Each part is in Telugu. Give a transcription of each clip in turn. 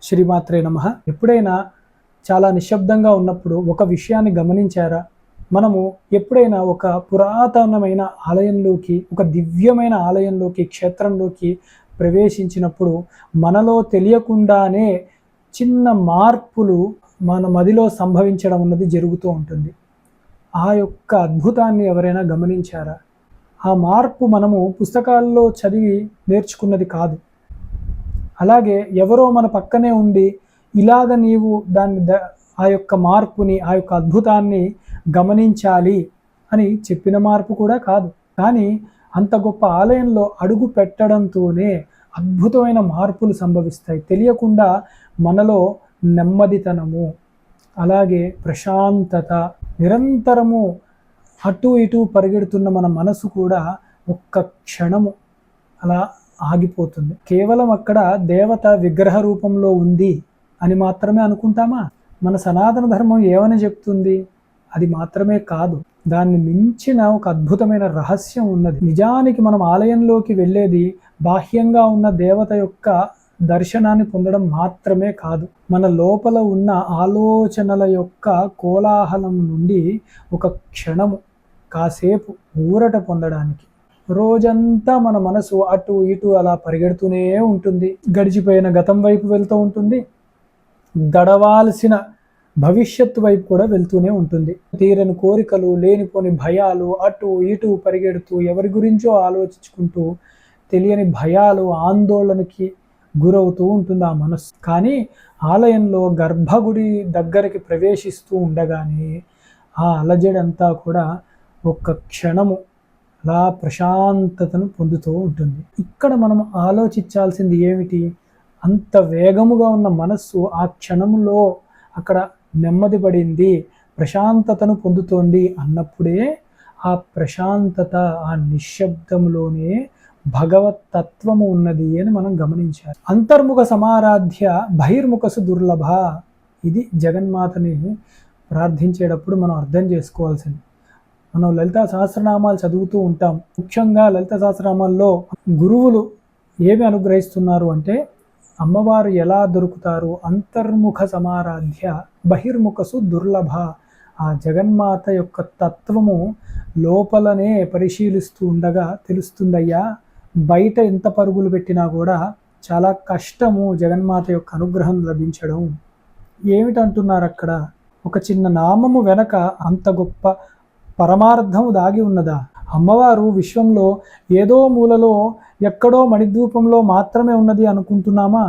శ్రీమాత్రే నమః. ఎప్పుడైనా చాలా నిశ్శబ్దంగా ఉన్నప్పుడు ఒక విషయాన్ని గమనించారా? మనము ఎప్పుడైనా ఒక పురాతనమైన ఆలయంలోకి, ఒక దివ్యమైన ఆలయంలోకి, క్షేత్రంలోకి ప్రవేశించినప్పుడు మనలో తెలియకుండానే చిన్న మార్పులు మన మదిలో సంభవించడం అన్నది జరుగుతూ ఉంటుంది. ఆ యొక్క అద్భుతాన్ని ఎవరైనా గమనించారా? ఆ మార్పు మనము పుస్తకాల్లో చదివి నేర్చుకున్నది కాదు. అలాగే ఎవరో మన పక్కనే ఉండి ఇలాగ నీవు ఆ యొక్క మార్పుని, ఆ యొక్క అద్భుతాన్ని గమనించాలి అని చెప్పిన మార్పు కూడా కాదు. కానీ అంత గొప్ప ఆలయంలో అడుగు పెట్టడంతోనే అద్భుతమైన మార్పులు సంభవిస్తాయి. తెలియకుండా మనలో నెమ్మదితనము, అలాగే ప్రశాంతత, నిరంతరము అటు ఇటు పరిగెడుతున్న మన మనసు కూడా ఒక్క క్షణము అలా ఆగిపోతుంది. కేవలం అక్కడ దేవత విగ్రహ రూపంలో ఉంది అని మాత్రమే అనుకుంటామా? మన సనాతన ధర్మం ఏమని చెప్తుంది? అది మాత్రమే కాదు, దాన్ని మించిన ఒక అద్భుతమైన రహస్యం ఉన్నది. నిజానికి మనం ఆలయంలోకి వెళ్ళేది బాహ్యంగా ఉన్న దేవత యొక్క దర్శనాన్ని పొందడం మాత్రమే కాదు, మన లోపల ఉన్న ఆలోచనల యొక్క కోలాహలం నుండి ఒక క్షణము కాసేపు ఊరట పొందడానికి. రోజంతా మన మనసు అటు ఇటు అలా పరిగెడుతూనే ఉంటుంది. గడిచిపోయిన గతం వైపు వెళ్తూ ఉంటుంది, గడవాల్సిన భవిష్యత్తు వైపు కూడా వెళ్తూనే ఉంటుంది. తీరని కోరికలు, లేనిపోని భయాలు, అటు ఇటు పరిగెడుతూ ఎవరి గురించో ఆలోచించుకుంటూ తెలియని భయాలు, ఆందోళనకి గురవుతూ ఉంటుంది ఆ మనస్సు. కానీ ఆలయంలో గర్భగుడి దగ్గరికి ప్రవేశిస్తూ ఉండగానే ఆ అలజడంతా కూడా ఒక్క క్షణము అలా ప్రశాంతతను పొందుతూ ఉంటుంది. ఇక్కడ మనం ఆలోచించాల్సింది ఏమిటి? అంత వేగముగా ఉన్న మనస్సు ఆ క్షణంలో అక్కడ నెమ్మది పడింది, ప్రశాంతతను పొందుతోంది అన్నప్పుడే ఆ ప్రశాంతత, ఆ నిశ్శబ్దంలోనే భగవత్ తత్వము ఉన్నది అని మనం గమనించాలి. అంతర్ముఖ సమారాధ్య బహిర్ముఖసు దుర్లభ. ఇది జగన్మాతని ప్రార్థించేటప్పుడు మనం అర్థం చేసుకోవాల్సింది. మనం లలితా సహస్రనామాలు చదువుతూ ఉంటాం. ముఖ్యంగా లలితా సహస్రనామాల్లో గురువులు ఏమి అనుగ్రహిస్తున్నారు అంటే, అమ్మవారు ఎలా దొరుకుతారు? అంతర్ముఖ సమారాధ్య బహిర్ముఖసు దుర్లభ. ఆ జగన్మాత యొక్క తత్వము లోపలనే పరిశీలిస్తూ ఉండగా తెలుస్తుందయ్యా. బయట ఎంత పరుగులు పెట్టినా కూడా చాలా కష్టము జగన్మాత యొక్క అనుగ్రహం లభించడం. ఏమిటంటున్నారు అక్కడ? ఒక చిన్న నామము వెనక అంత గొప్ప పరమార్థము దాగి ఉన్నదా? అమ్మవారు విశ్వంలో ఏదో మూలలో ఎక్కడో మణిద్వీపంలో మాత్రమే ఉన్నది అనుకుంటున్నామా?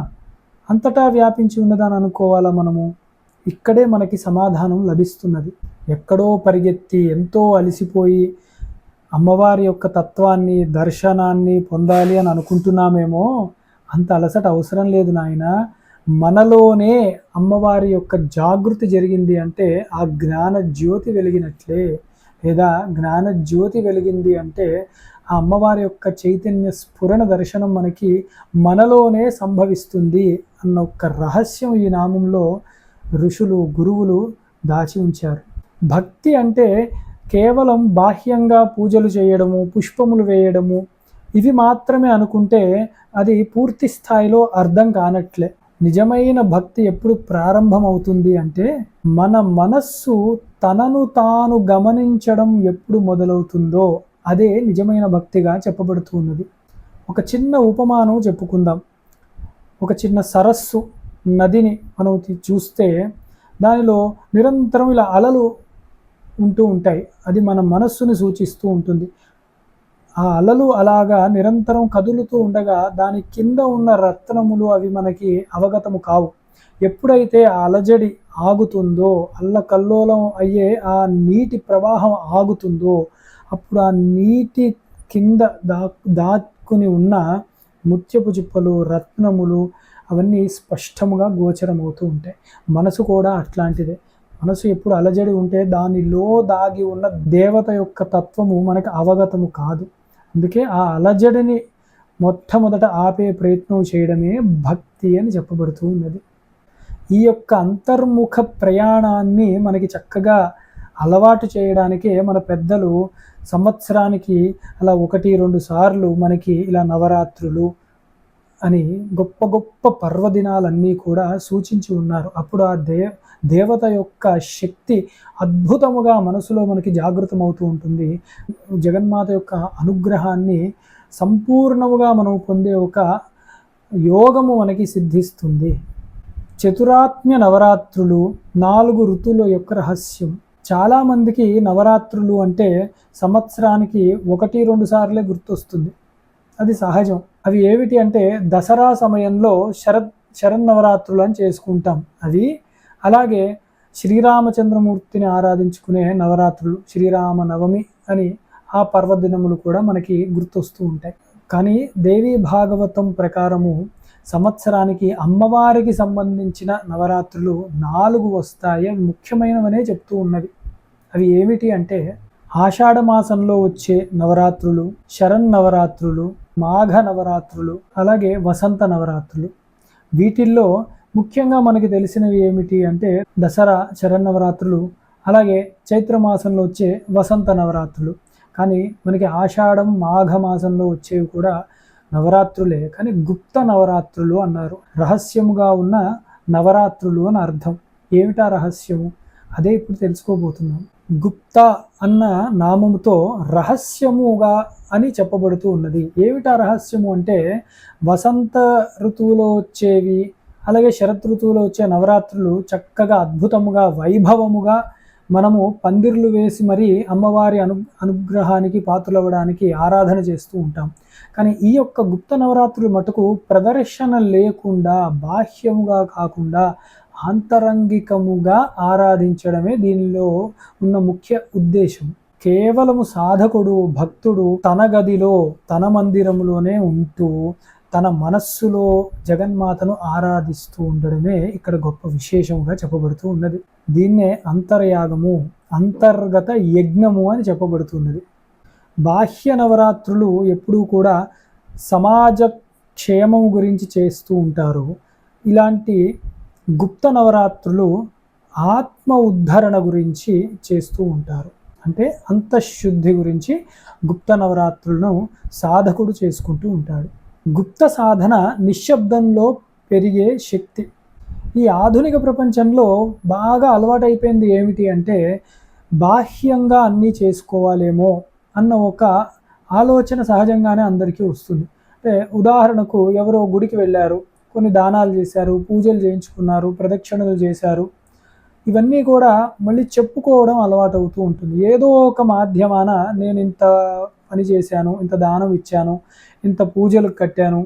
అంతటా వ్యాపించి ఉన్నదని అనుకోవాలా మనము? ఇక్కడే మనకి సమాధానం లభిస్తున్నది. ఎక్కడో పరిగెత్తి ఎంతో అలసిపోయి అమ్మవారి యొక్క తత్వాన్ని, దర్శనాన్ని పొందాలి అని అనుకుంటున్నామేమో. అంత అలసట అవసరం లేదు నాయన. మనలోనే అమ్మవారి యొక్క జాగృతి జరిగింది అంటే ఆ జ్ఞాన జ్యోతి వెలిగినట్లే. లేదా జ్ఞాన జ్యోతి వెలిగింది అంటే ఆ అమ్మవారి యొక్క చైతన్య స్ఫురణ దర్శనం మనలోనే సంభవిస్తుంది అన్న ఒక రహస్యం ఈ నామంలో ఋషులు, గురువులు దాచి ఉంచారు. భక్తి అంటే కేవలం బాహ్యంగా పూజలు చేయడము, పుష్పములు వేయడము, ఇవి మాత్రమే అనుకుంటే అది పూర్తి స్థాయిలో అర్థం కానట్లే. నిజమైన భక్తి ఎప్పుడు ప్రారంభమవుతుంది అంటే, మన మనస్సు తనను తాను గమనించడం ఎప్పుడు మొదలవుతుందో అదే నిజమైన భక్తిగా చెప్పబడుతున్నది. ఒక చిన్న ఉపమానం చెప్పుకుందాం. ఒక చిన్న సరస్సు, నదిని మనం చూస్తే దానిలో నిరంతరం ఇలా అలలు ఉంటూ ఉంటాయి. అది మన మనస్సుని సూచిస్తూ ఉంటుంది. ఆ అలలు అలాగా నిరంతరం కదులుతూ ఉండగా దాని కింద ఉన్న రత్నములు అవి మనకి అవగతము కావు. ఎప్పుడైతే ఆ అలజడి ఆగుతుందో, అల్లకల్లోలం అయ్యే ఆ నీటి ప్రవాహం ఆగుతుందో, అప్పుడు ఆ నీటి కింద దాక్కుని ఉన్న ముత్యపు చిప్పలు, రత్నములు అవన్నీ స్పష్టముగా గోచరమవుతూ ఉంటాయి. మనసు కూడా అట్లాంటిదే. మనసు ఎప్పుడు అలజడి ఉంటే దానిలో దాగి ఉన్న దేవత యొక్క తత్వము మనకు అవగతము కాదు. అందుకే ఆ అలజడిని మొట్టమొదట ఆపే ప్రయత్నం చేయడమే భక్తి అని చెప్పబడుతూ ఉన్నది. ఈ యొక్క అంతర్ముఖ ప్రయాణాన్ని మనకి చక్కగా అలవాటు చేయడానికే మన పెద్దలు సంవత్సరానికి అలా 1-2 సార్లు మనకి ఇలా నవరాత్రులు, అని గొప్ప గొప్ప పర్వదినాలన్నీ కూడా సూచించి ఉన్నారు. అప్పుడు ఆ దేవత యొక్క శక్తి అద్భుతముగా మనసులో మనకి జాగృతమవుతూ ఉంటుంది. జగన్మాత యొక్క అనుగ్రహాన్ని సంపూర్ణముగా మనం పొందే ఒక యోగము మనకి సిద్ధిస్తుంది. చతురాత్మ్య నవరాత్రులు, 4 ఋతువుల యొక్క రహస్యం. చాలామందికి నవరాత్రులు అంటే సంవత్సరానికి 1-2 సార్లే గుర్తొస్తుంది. అది సహజం. అవి ఏమిటి అంటే దసరా సమయంలో శరన్నవరాత్రులు అని చేసుకుంటాం అవి. అలాగే శ్రీరామచంద్రమూర్తిని ఆరాధించుకునే నవరాత్రులు, శ్రీరామ నవమి అని ఆ పర్వదినములు కూడా మనకి గుర్తొస్తూ ఉంటాయి. కానీ దేవీ భాగవతం ప్రకారము సంవత్సరానికి అమ్మవారికి సంబంధించిన నవరాత్రులు 4 వస్తాయి. అవి ముఖ్యమైనవనే చెప్తూ ఉన్నవి. అవి ఏమిటి అంటే ఆషాఢ మాసంలో వచ్చే నవరాత్రులు, శరన్నవరాత్రులు, మాఘ నవరాత్రులు, అలాగే వసంత నవరాత్రులు. వీటిల్లో ముఖ్యంగా మనకి తెలిసినవి ఏమిటి అంటే దసరా, శరన్నవరాత్రులు, అలాగే చైత్రమాసంలో వచ్చే వసంత నవరాత్రులు. కానీ మనకి ఆషాఢం, మాఘ మాసంలో వచ్చేవి కూడా నవరాత్రులే, కానీ గుప్త నవరాత్రులు అన్నారు. రహస్యముగా ఉన్న నవరాత్రులు అని అర్థం. ఏమిటా రహస్యము? అదే ఇప్పుడు తెలుసుకోబోతున్నాం. గుప్త అన్న నామముతో రహస్యముగా అని చెప్పబడుతూ ఉన్నది. ఏమిటా రహస్యము అంటే వసంత ఋతువులో వచ్చేవి, అలాగే శరత్ ఋతువులో వచ్చే నవరాత్రులు చక్కగా అద్భుతముగా వైభవముగా మనము పందిర్లు వేసి మరీ అమ్మవారి అనుగ్రహానికి పాత్రలవ్వడానికి ఆరాధన చేస్తూ ఉంటాం. కానీ ఈ యొక్క గుప్త నవరాత్రులు మటుకు ప్రదర్శన లేకుండా, బాహ్యముగా కాకుండా ఆంతరంగికముగా ఆరాధించడమే దీనిలో ఉన్న ముఖ్య ఉద్దేశం. కేవలము సాధకుడు, భక్తుడు తన గదిలో, తన మందిరములోనే ఉంటూ తన మనస్సులో జగన్మాతను ఆరాధిస్తూ ఉండడమే ఇక్కడ గొప్ప విశేషముగా చెప్పబడుతూ ఉన్నది. దీన్నే అంతర్యాగము, అంతర్గత యజ్ఞము అని చెప్పబడుతున్నది. బాహ్య నవరాత్రులు ఎప్పుడూ కూడా సమాజ క్షేమం గురించి చేస్తూ ఉంటారు. ఇలాంటి గుప్త నవరాత్రులు ఆత్మ ఉద్ధరణ గురించి చేస్తూ ఉంటారు. అంటే అంతఃశుద్ధి గురించి గుప్త నవరాత్రులను సాధకుడు చేసుకుంటూ ఉంటాడు. గుప్త సాధన నిశ్శబ్దంలో పెరిగే శక్తి. ఈ ఆధునిక ప్రపంచంలో బాగా అలవాటైపోయింది ఏమిటి అంటే బాహ్యంగా అన్నీ చేసుకోవాలేమో అన్న ఒక ఆలోచన సహజంగానే అందరికీ వస్తుంది. అంటే ఉదాహరణకు ఎవరో గుడికి వెళ్ళారు, కొన్ని దానాలు చేశారు, పూజలు చేయించుకున్నారు, ప్రదక్షిణలు చేశారు. ఇవన్నీ కూడా మళ్ళీ చెప్పుకోవడం అలవాటు అవుతూ ఉంటుంది. ఏదో ఒక మాధ్యమాన నేను ఇంత పని చేశాను, ఇంత దానం ఇచ్చాను, ఇంత పూజలకు కట్టాను,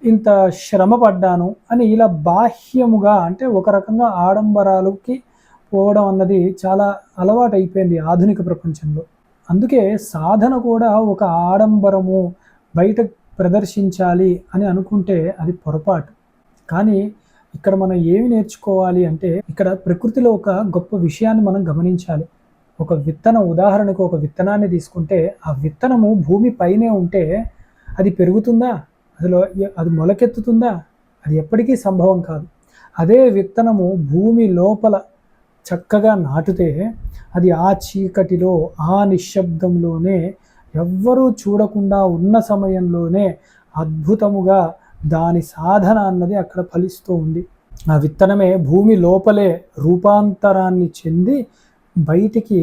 ఇంత శ్రమ పడ్డాను అని ఇలా బాహ్యముగా అంటే ఒక రకంగా ఆడంబరాలకి పోవడం అన్నది చాలా అలవాటు అయిపోయింది ఆధునిక ప్రపంచంలో. అందుకే సాధన కూడా ఒక ఆడంబరము, బయట ప్రదర్శించాలి అని అనుకుంటే అది పొరపాటు. కానీ ఇక్కడ మనం ఏమి నేర్చుకోవాలి అంటే ఇక్కడ ప్రకృతిలో ఒక గొప్ప విషయాన్ని మనం గమనించాలి. ఒక విత్తనం, ఉదాహరణకు ఒక విత్తనాన్ని తీసుకుంటే ఆ విత్తనము భూమి పైనే ఉంటే అది పెరుగుతుందా? అది మొలకెత్తుతుందా? అది ఎప్పటికీ సంభవం కాదు. అదే విత్తనము భూమి లోపల చక్కగా నాటితే అది ఆ చీకటిలో, ఆ నిశ్శబ్దంలోనే, ఎవ్వరూ చూడకుండా ఉన్న సమయంలోనే అద్భుతముగా దాని సాధన అన్నది అక్కడ ఫలిస్తూ ఉంది. ఆ విత్తనమే భూమి లోపలే రూపాంతరాన్ని చెంది బయటికి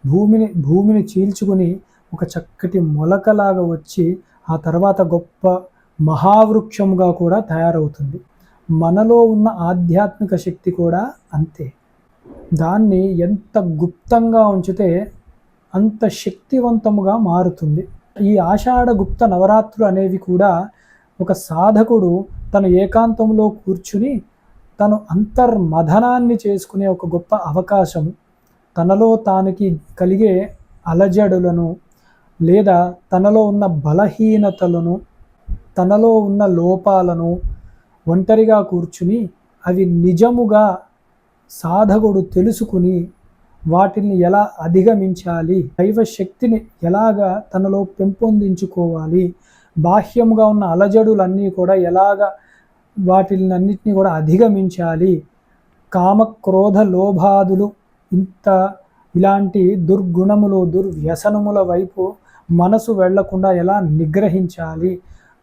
భూమిని చీల్చుకుని ఒక చక్కటి మొలకలాగా వచ్చి ఆ తర్వాత గొప్ప మహావృక్షముగా కూడా తయారవుతుంది. మనలో ఉన్న ఆధ్యాత్మిక శక్తి కూడా అంతే. దాన్ని ఎంత గుప్తంగా ఉంచితే అంత శక్తివంతముగా మారుతుంది. ఈ ఆషాఢ గుప్త నవరాత్రులు అనేవి కూడా ఒక సాధకుడు తన ఏకాంతంలో కూర్చుని తను అంతర్మథనాన్ని చేసుకునే ఒక గొప్ప అవకాశము. తనలో తానికి కలిగే అలజడులను లేదా తనలో ఉన్న బలహీనతలను, తనలో ఉన్న లోపాలను ఒంటరిగా కూర్చుని అవి నిజముగా సాధకుడు తెలుసుకుని వాటిని ఎలా అధిగమించాలి, దైవ శక్తిని ఎలాగా తనలో పెంపొందించుకోవాలి, బాహ్యముగా ఉన్న అలజడులన్నీ కూడా ఎలాగా వాటినన్నిటిని కూడా అధిగమించాలి, కామక్రోధ లోభాదులు ఇలాంటి దుర్గుణములు, దుర్వ్యసనముల వైపు మనసు వెళ్లకుండా ఎలా నిగ్రహించాలి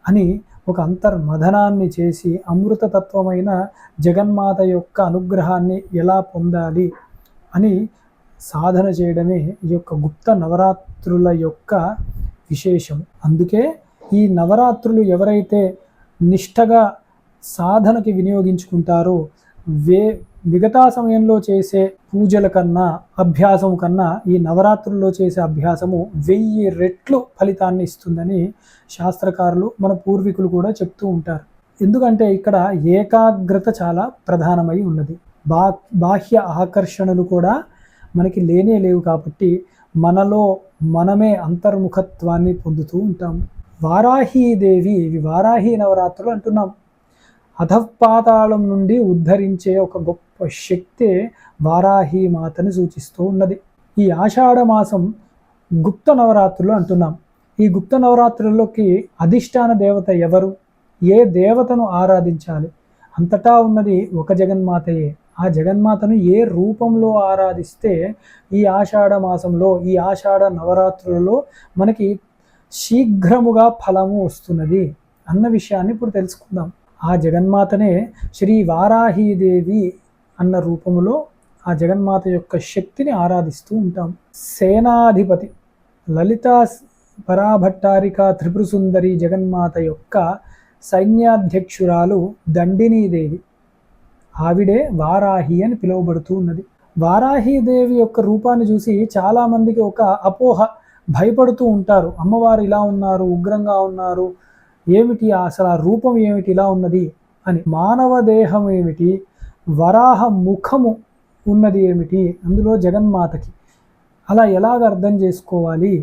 అని ఒక అంతర్మథనాన్ని చేసి అమృతతత్వమైన జగన్మాత యొక్క అనుగ్రహాన్ని ఎలా పొందాలి అని సాధన చేయడమే ఈ యొక్క గుప్త నవరాత్రుల యొక్క విశేషం. అందుకే ఈ నవరాత్రులు ఎవరైతే నిష్టగా సాధనకి వినియోగించుకుంటారో మిగతా సమయంలో చేసే పూజల కన్నా అభ్యాసం కన్నా ఈ నవరాత్రుల్లో చేసే అభ్యాసము 1000 రెట్లు ఫలితాన్ని ఇస్తుందని శాస్త్రకారులు మన పూర్వీకులు కూడా చెప్తూ ఉంటారు. ఎందుకంటే ఇక్కడ ఏకాగ్రత చాలా ప్రధానమై ఉన్నది. బాహ్య ఆకర్షణలు కూడా మనకి లేనే లేవు కాబట్టి మనలో మనమే అంతర్ముఖత్వాన్ని పొందుతూ ఉంటాము. వారాహీదేవి, ఇవి వారాహి నవరాత్రులు అంటున్నాం. అధఃపాతాళం నుండి ఉద్ధరించే ఒక గొప్ప శక్తి వారాహి మాతని సూచిస్తూ ఉన్నది. ఈ ఆషాఢ మాసం గుప్త నవరాత్రులు అంటున్నాం. ఈ గుప్త నవరాత్రుల్లోకి అధిష్టాన దేవత ఎవరు, ఏ దేవతను ఆరాధించాలి? అంతటా ఉన్నది ఒక జగన్మాతయే. ఆ జగన్మాతను ఏ రూపంలో ఆరాధిస్తే ఈ ఆషాఢ మాసంలో, ఈ ఆషాఢ నవరాత్రులలో మనకి శీఘ్రముగా ఫలము వస్తున్నది అన్న విషయాన్ని ఇప్పుడు తెలుసుకుందాం. ఆ జగన్మాతనే శ్రీ వారాహీదేవి అన్న రూపంలో ఆ జగన్మాత యొక్క శక్తిని ఆరాధిస్తూ ఉంటాం. సేనాధిపతి లలితా పరాభట్టారిక త్రిపురసుందరి జగన్మాత యొక్క సైన్యాధ్యక్షురాలు దండినీదేవి, ఆవిడే వారాహి అని పిలువబడుతూ ఉన్నది. వారాహీదేవి యొక్క రూపాన్ని చూసి చాలామందికి ఒక అపోహ, భయపడుతూ ఉంటారు. అమ్మవారు ఇలా ఉన్నారు, ఉగ్రంగా ఉన్నారు, ఏమిటి అసలు ఆ రూపం ఏమిటి ఇలా ఉన్నది అని. మానవ దేహం ఏమిటి, వరాహ ముఖము ఉన్నది ఏమిటి, అందులో జగన్మాతకి అలా ఎలాగ అర్థం చేసుకోవాలి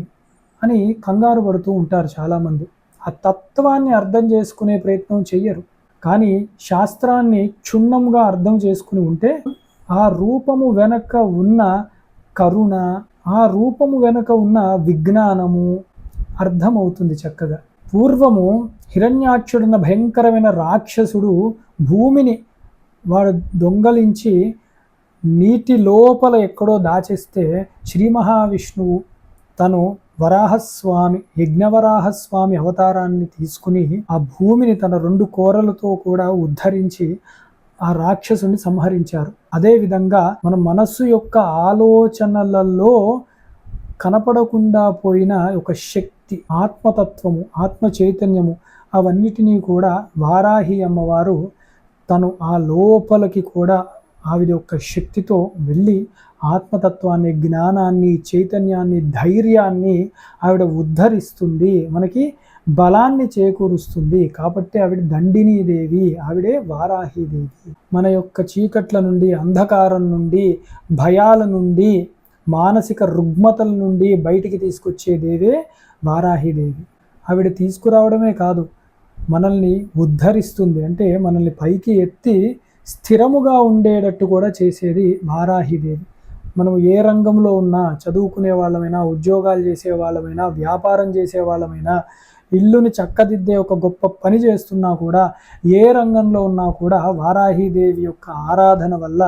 అని కంగారు పడుతూ ఉంటారు చాలామంది. ఆ తత్వాన్ని అర్థం చేసుకునే ప్రయత్నం చెయ్యరు. కానీ శాస్త్రాన్ని క్షుణ్ణంగా అర్థం చేసుకుని ఉంటే ఆ రూపము వెనక ఉన్న కరుణ, ఆ రూపము వెనక ఉన్న విజ్ఞానము అర్థమవుతుంది చక్కగా. పూర్వము హిరణ్యాక్షుడన్న భయంకరమైన రాక్షసుడు భూమిని వాడు దొంగలించి నీటి లోపల ఎక్కడో దాచేస్తే శ్రీ మహావిష్ణువు తను వరాహస్వామి, యజ్ఞవరాహస్వామి అవతారాన్ని తీసుకుని ఆ భూమిని తన 2 కోరలతో కూడా ఉద్ధరించి ఆ రాక్షసుని సంహరించారు. అదేవిధంగా మన మనస్సు యొక్క ఆలోచనలలో కనపడకుండా పోయిన ఒక శక్తి, ఆత్మతత్వము, ఆత్మ చైతన్యము, అవన్నిటినీ కూడా వారాహి అమ్మవారు తను ఆ లోపలికి కూడా ఆవిడ యొక్క శక్తితో వెళ్ళి ఆత్మతత్వాన్ని, జ్ఞానాన్ని, చైతన్యాన్ని, ధైర్యాన్ని ఆవిడ ఉద్ధరిస్తుంది, మనకి బలాన్ని చేకూరుస్తుంది. కాబట్టి ఆవిడ దండినీదేవి, ఆవిడే వారాహీదేవి. మన యొక్క చీకట్ల నుండి, అంధకారం నుండి, భయాల నుండి, మానసిక రుగ్మతల నుండి బయటికి తీసుకొచ్చే దేవే వారాహీదేవి. ఆవిడ తీసుకురావడమే కాదు, మనల్ని ఉద్ధరిస్తుంది. అంటే మనల్ని పైకి ఎత్తి స్థిరముగా ఉండేటట్టు కూడా చేసేది వారాహీదేవి. మనం ఏ రంగంలో ఉన్నా, చదువుకునే వాళ్ళమైనా, ఉద్యోగాలు చేసే వాళ్ళమైనా, వ్యాపారం చేసే వాళ్ళమైనా, ఇల్లుని చక్కదిద్దే ఒక గొప్ప పని చేస్తున్నా కూడా, ఏ రంగంలో ఉన్నా కూడా వారాహీదేవి యొక్క ఆరాధన వల్ల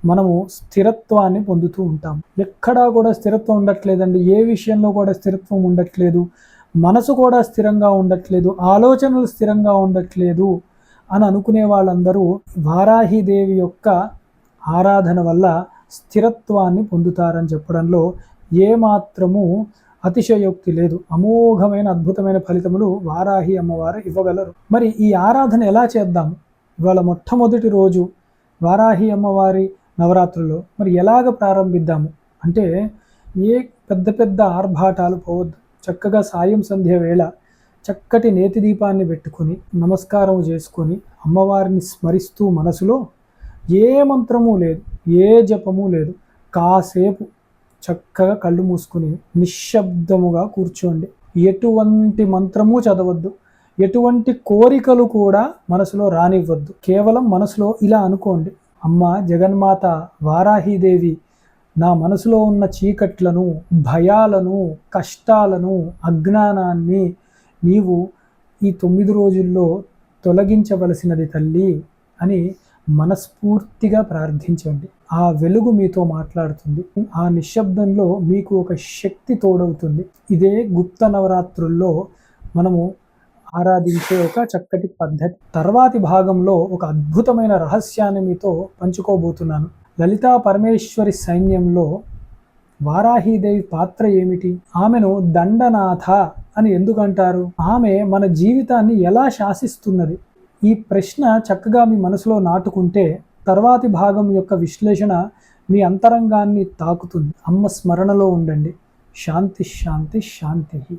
మనము స్థిరత్వాన్ని పొందుతూ ఉంటాం. ఎక్కడా కూడా స్థిరత్వం ఉండట్లేదండి. ఏ విషయంలో కూడా స్థిరత్వం ఉండట్లేదు. మనసు కూడా స్థిరంగా ఉండట్లేదు, ఆలోచనలు స్థిరంగా ఉండట్లేదు అని అనుకునే వాళ్ళందరూ వారాహీదేవి యొక్క ఆరాధన వల్ల స్థిరత్వాన్ని పొందుతారని చెప్పడంలో ఏమాత్రము అతిశయోక్తి లేదు. అమోఘమైన, అద్భుతమైన ఫలితములు వారాహి అమ్మవారు ఇవ్వగలరు. మరి ఈ ఆరాధన ఎలా చేద్దాము? ఇవాళ మొట్టమొదటి రోజు వారాహి అమ్మవారి నవరాత్రుల్లో మరి ఎలాగ ప్రారంభిద్దాము అంటే, ఏ పెద్ద పెద్ద ఆర్భాటాలు పోవద్దు. చక్కగా సాయం సంధ్య వేళ చక్కటి నేతి దీపాన్ని పెట్టుకొని నమస్కారం చేసుకొని అమ్మవారిని స్మరిస్తూ మనసులో ఏ మంత్రము లేదు, ఏ జపము లేదు, కాసేపు చక్కగా కళ్ళు మూసుకుని నిశ్శబ్దముగా కూర్చోండి. ఎటువంటి మంత్రము చదవద్దు, ఎటువంటి కోరికలు కూడా మనసులో రానివ్వద్దు. కేవలం మనసులో ఇలా అనుకోండి, అమ్మ జగన్మాత వారాహీదేవి, నా మనసులో ఉన్న చీకట్లను, భయాలను, కష్టాలను, అజ్ఞానాన్ని నీవు ఈ 9 రోజుల్లో తొలగించవలసినది తల్లి అని మనస్ఫూర్తిగా ప్రార్థించండి. ఆ వెలుగు మీతో మాట్లాడుతుంది. ఆ నిశ్శబ్దంలో మీకు ఒక శక్తి తోడవుతుంది. ఇదే గుప్త నవరాత్రుల్లో మనము ఆరాధించే ఒక చక్కటి పద్ధతి. తర్వాతి భాగంలో ఒక అద్భుతమైన రహస్యాన్ని మీతో పంచుకోబోతున్నాను. లలితా పరమేశ్వరి సైన్యంలో వారాహీదేవి పాత్ర ఏమిటి? ఆమెను దండనాథ అని ఎందుకంటారు? ఆమె మన జీవితాన్ని ఎలా శాసిస్తున్నది? ఈ ప్రశ్న చక్కగా మీ మనసులో నాటుకుంటే తర్వాతి భాగం యొక్క విశ్లేషణ మీ అంతరంగాన్ని తాకుతుంది. అమ్మ స్మరణలో ఉండండి. శాంతి శాంతి శాంతి.